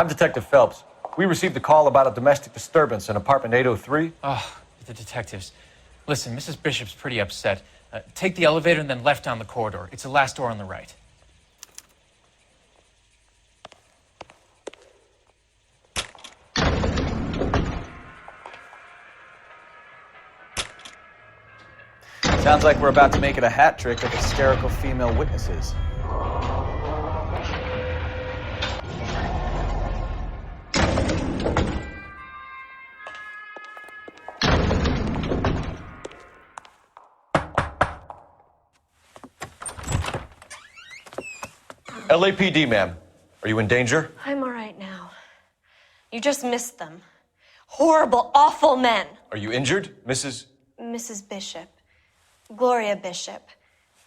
I'm Detective Phelps. We received a call about a domestic disturbance in apartment 803. Oh, the detectives. Listen, Mrs. Bishop's pretty upset. Take the elevator and then left down the corridor. It's the last door on the right. Sounds like we're about to make it a hat trick of hysterical female witnesses. LAPD, ma'am. Are you in danger? I'm all right now. You just missed them. Horrible, awful men. Are you injured, Mrs. Bishop. Gloria Bishop.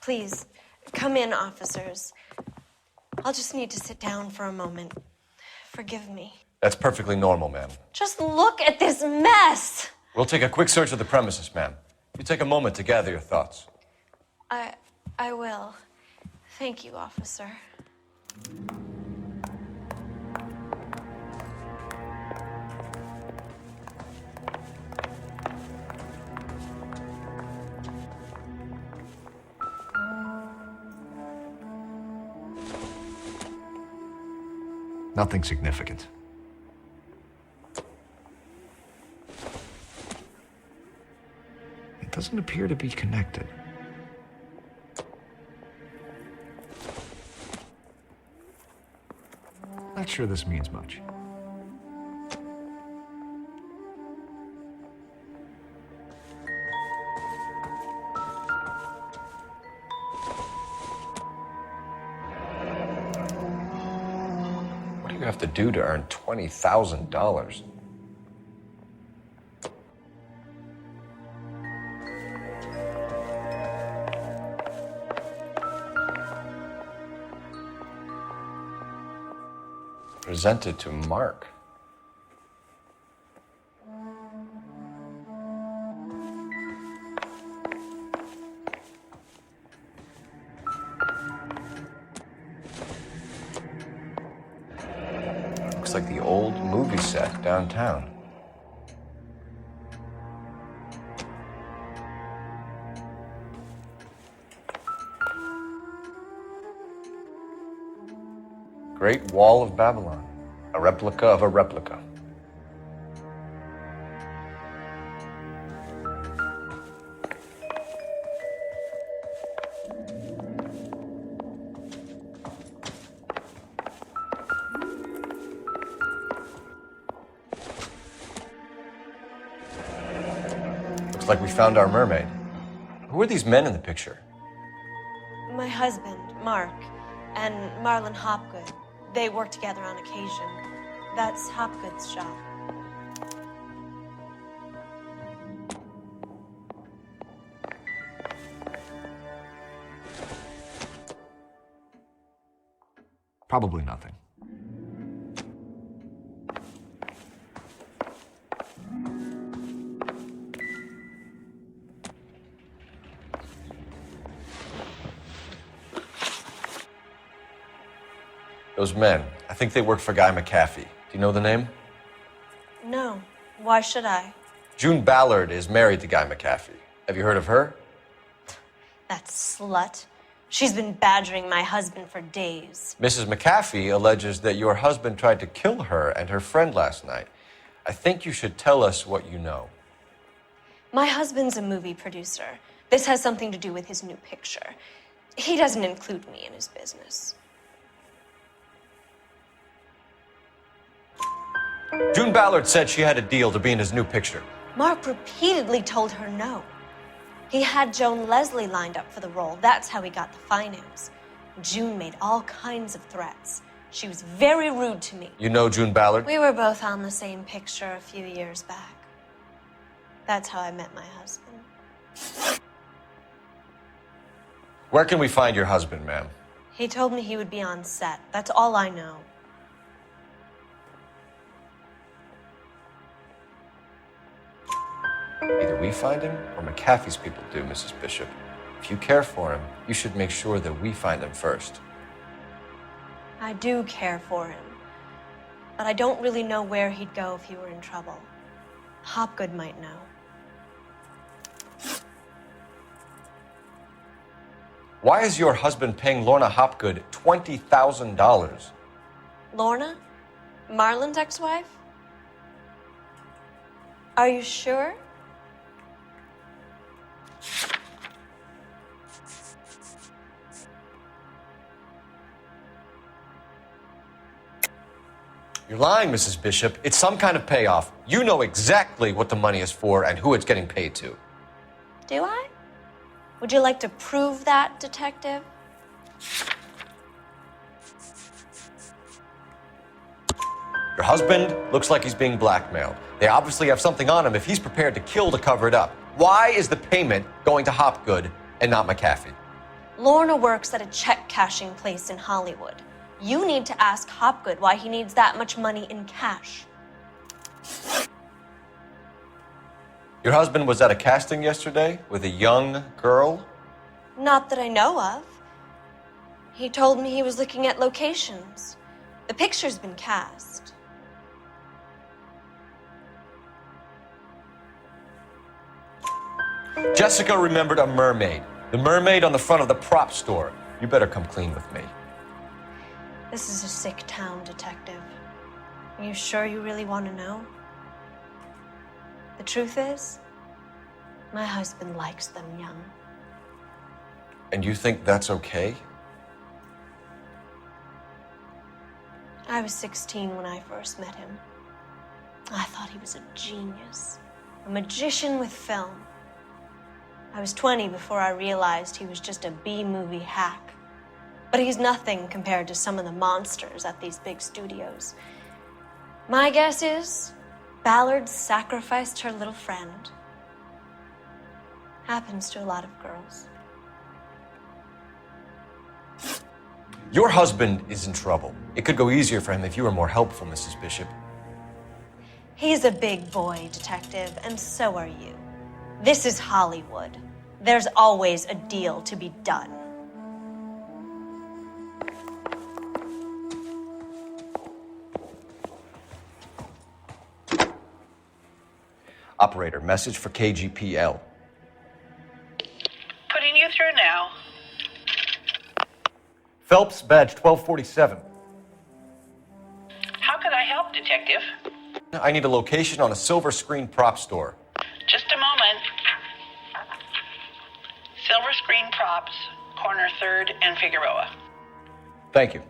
Please, come in, officers. I'll just need to sit down for a moment. Forgive me. That's perfectly normal, ma'am. Just look at this mess! We'll take a quick search of the premises, ma'am. You take a moment to gather your thoughts. I will. Thank you, officer. Nothing significant. It doesn't appear to be connected. Not sure this means much. What do you have to do to earn $20,000? Presented to Mark. Looks like the old movie set downtown. Great Wall of Babylon, a replica of a replica. Looks like we found our mermaid. Who are these men in the picture? My husband, Mark, and Marlon Hopgood. They work together on occasion. That's Hopgood's shop. Probably nothing. Those men, I think they work for Guy McAfee. Do you know the name? No. Why should I? June Ballard is married to Guy McAfee. Have you heard of her? That slut. She's been badgering my husband for days. Mrs. McAfee alleges that your husband tried to kill her and her friend last night. I think you should tell us what you know. My husband's a movie producer. This has something to do with his new picture. He doesn't include me in his business. June Ballard said she had a deal to be in his new picture. Mark repeatedly told her no. He had Joan Leslie lined up for the role. That's how he got the finance. June made all kinds of threats. She was very rude to me. You know June Ballard? We were both on the same picture a few years back. That's how I met my husband. Where can we find your husband, ma'am? He told me he would be on set. That's all I know. Either we find him or McAfee's people do, Mrs. Bishop. If you care for him, you should make sure that we find him first. I do care for him. but I don't really know where he'd go if he were in trouble. Hopgood might know. Why is your husband paying Lorna Hopgood $20,000? Lorna? Marlon's ex-wife? Are you sure? You're lying, Mrs. Bishop. It's some kind of payoff. You know exactly what the money is for and who it's getting paid to. Do I? Would you like to prove that, detective? Your husband looks like he's being blackmailed. They obviously have something on him if he's prepared to kill to cover it up. Why is the payment going to Hopgood and not McAfee? Lorna works at a check-cashing place in Hollywood. You need to ask Hopgood why he needs that much money in cash. Your husband was at a casting yesterday with a young girl? Not that I know of. He told me he was looking at locations. The picture's been cast. Jessica remembered a mermaid. The mermaid on the front of the prop store. You better come clean with me. This is a sick town, detective. Are you sure you really want to know? The truth is, my husband likes them young. And you think that's okay? I was 16 when I first met him. I thought he was a genius, a magician with film. I was 20 before I realized he was just a B-movie hack. But he's nothing compared to some of the monsters at these big studios. My guess is Ballard sacrificed her little friend. Happens to a lot of girls. Your husband is in trouble. It could go easier for him if you were more helpful, Mrs. Bishop. He's a big boy, detective, and so are you. This is Hollywood. There's always a deal to be done. Operator, message for KGPL. Putting you through now. Phelps, badge 1247. How can I help, Detective? I need a location on a silver screen prop store. Just a moment. Silver Screen Props, corner 3rd and Figueroa. Thank you.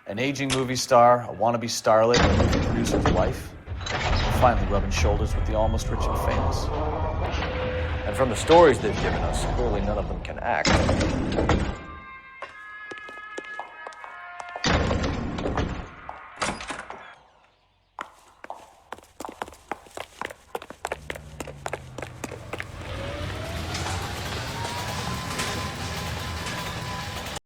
An aging movie star, a wannabe starlet, a movie producer's wife, finally rubbing shoulders with the almost rich and famous. And from the stories they've given us, clearly none of them can act.